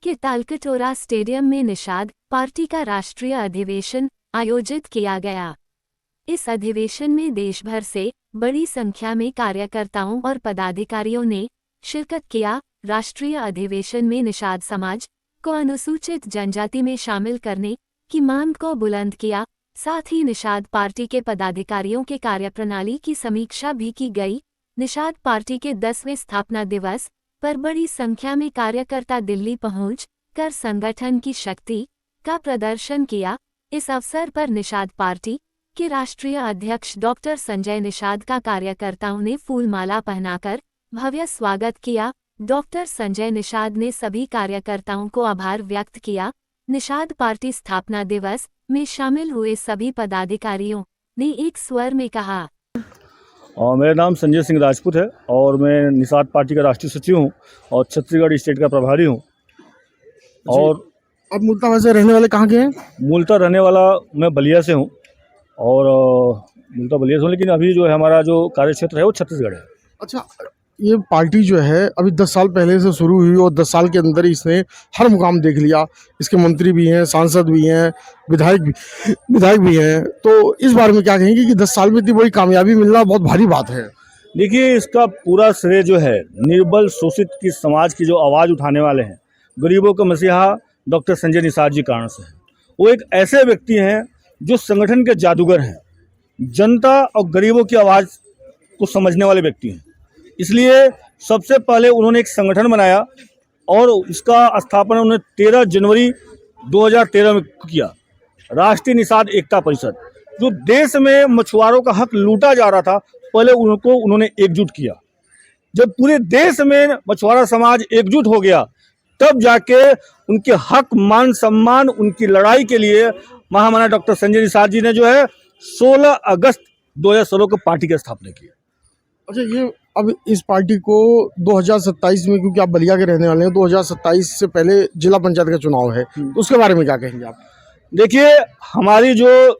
के तालकटोरा स्टेडियम में निषाद पार्टी का राष्ट्रीय अधिवेशन आयोजित किया गया। इस अधिवेशन में देश भर से बड़ी संख्या में कार्यकर्ताओं और पदाधिकारियों ने शिरकत किया। राष्ट्रीय अधिवेशन में निषाद समाज को अनुसूचित जनजाति में शामिल करने की मांग को बुलंद किया। साथ ही निषाद पार्टी के पदाधिकारियों के कार्यप्रणाली की समीक्षा भी की गई। निषाद पार्टी के 10वें स्थापना दिवस पर बड़ी संख्या में कार्यकर्ता दिल्ली पहुंच कर संगठन की शक्ति का प्रदर्शन किया। इस अवसर पर निषाद पार्टी के राष्ट्रीय अध्यक्ष डॉक्टर संजय निषाद का कार्यकर्ताओं ने फूलमाला पहनाकर भव्य स्वागत किया। डॉक्टर संजय निषाद ने सभी कार्यकर्ताओं को आभार व्यक्त किया। निषाद पार्टी स्थापना दिवस में शामिल हुए सभी पदाधिकारियों ने एक स्वर में कहा। मेरा नाम संजय सिंह राजपूत है और मैं निषाद पार्टी का राष्ट्रीय सचिव हूँ और छत्तीसगढ़ स्टेट का प्रभारी हूँ। और अब मूलतः वैसे रहने वाले कहाँ के हैं? मूलतः रहने वाला मैं बलिया से हूँ और मूलतः बलिया से हूँ, लेकिन अभी जो है हमारा जो कार्यक्षेत्र है वो छत्तीसगढ़ है। अच्छा, ये पार्टी जो है अभी 10 साल पहले से शुरू हुई और 10 साल के अंदर ही इसने हर मुकाम देख लिया। इसके मंत्री भी हैं, सांसद भी हैं, विधायक भी हैं। तो इस बारे में क्या कहेंगे कि 10 साल में इतनी बड़ी कामयाबी मिलना बहुत भारी बात है? देखिए, इसका पूरा श्रेय जो है निर्बल शोषित की समाज की जो आवाज़ उठाने वाले हैं, गरीबों के मसीहा डॉक्टर संजय निषाद जी कारण से है। वो एक ऐसे व्यक्ति हैं जो संगठन के जादूगर हैं, जनता और गरीबों की आवाज़ को समझने वाले व्यक्ति हैं। इसलिए सबसे पहले उन्होंने एक संगठन बनाया और इसका स्थापना उन्होंने 13 जनवरी 2013 में किया, राष्ट्रीय निषाद एकता परिषद। जो देश में मछुआरों का हक लूटा जा रहा था, पहले उनको उन्होंने एकजुट किया। जब पूरे देश में मछुआरा समाज एकजुट हो गया, तब जाके उनके हक, मान, सम्मान, उनकी लड़ाई के लिए महामना डॉक्टर संजय निषाद जी ने जो है 16 अगस्त 2016 को पार्टी की स्थापना की। अच्छा, ये अब इस पार्टी को 2027 में, क्योंकि आप बलिया के रहने वाले हैं, 2027 से पहले जिला पंचायत का चुनाव है, तो उसके बारे में क्या कहेंगे आप? देखिए, हमारी जो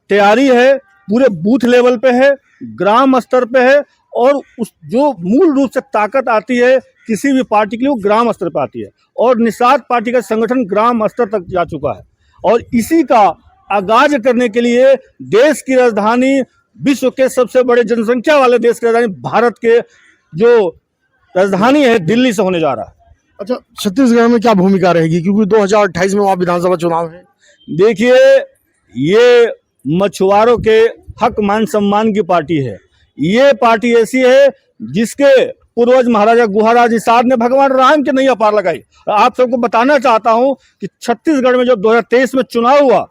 तैयारी है पूरे बूथ लेवल पे है, ग्राम स्तर पे है और उस जो मूल रूप से ताकत आती है किसी भी पार्टी के लिए वो ग्राम स्तर पर आती है और निषाद पार्टी का संगठन ग्राम स्तर तक जा चुका है। और इसी का आगाज करने के लिए देश की राजधानी, विश्व के सबसे बड़े जनसंख्या वाले देश की राजधानी, भारत के जो राजधानी है दिल्ली से होने जा रहा है। अच्छा, छत्तीसगढ़ में क्या भूमिका रहेगी, क्योंकि 2028 में वहाँ विधानसभा चुनाव है? देखिए, ये मछुआरों के हक, मान, सम्मान की पार्टी है। ये पार्टी ऐसी है जिसके पूर्वज महाराजा गुहाराज निषाद ने भगवान राम की नैया पार लगाई। आप सबको बताना चाहता हूं कि छत्तीसगढ़ में जब 2023 में चुनाव हुआ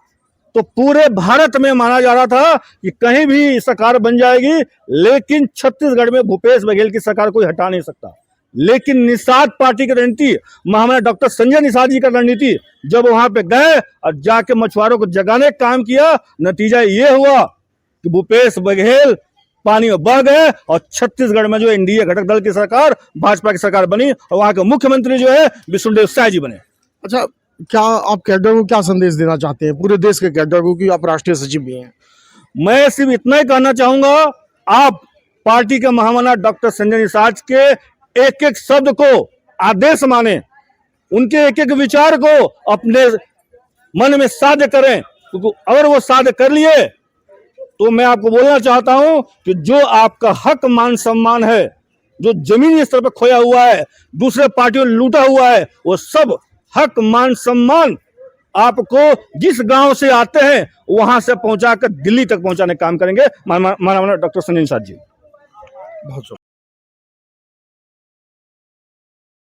तो पूरे भारत में माना जा रहा था कि कहीं भी सरकार बन जाएगी, लेकिन छत्तीसगढ़ में भूपेश बघेल की सरकार कोई हटा नहीं सकता। लेकिन निषाद पार्टी की रणनीति, महामना डॉक्टर संजय निषाद जी का रणनीति, जब वहां पे गए और जाके मछुआरों को जगाने का काम किया, नतीजा ये हुआ कि भूपेश बघेल पानी में बह गए और छत्तीसगढ़ में जो एनडीए घटक दल की सरकार, भाजपा की सरकार बनी और वहां के मुख्यमंत्री जो है विष्णुदेव साय जी बने। अच्छा, क्या आप कैडर को क्या संदेश देना चाहते हैं, पूरे देश के कैडर को, कि आप राष्ट्रीय सचिव भी हैं? मैं सिर्फ इतना ही कहना चाहूंगा, आप पार्टी के महामना डॉक्टर संजय निषाद के एक एक शब्द को आदेश माने, उनके एक एक विचार को अपने मन में साध्य करें, क्योंकि अगर वो साध्य कर लिए तो मैं आपको बोलना चाहता हूं कि जो आपका हक, मान, सम्मान है, जो जमीनी स्तर पर खोया हुआ है, दूसरे पार्टियों ने लूटा हुआ है, वो सब हक, मान, सम्मान आपको जिस गांव से आते हैं वहां से पहुंचाकर दिल्ली तक पहुंचाने का काम करेंगे माननीय डॉक्टर संजय निषाद जी। बहुत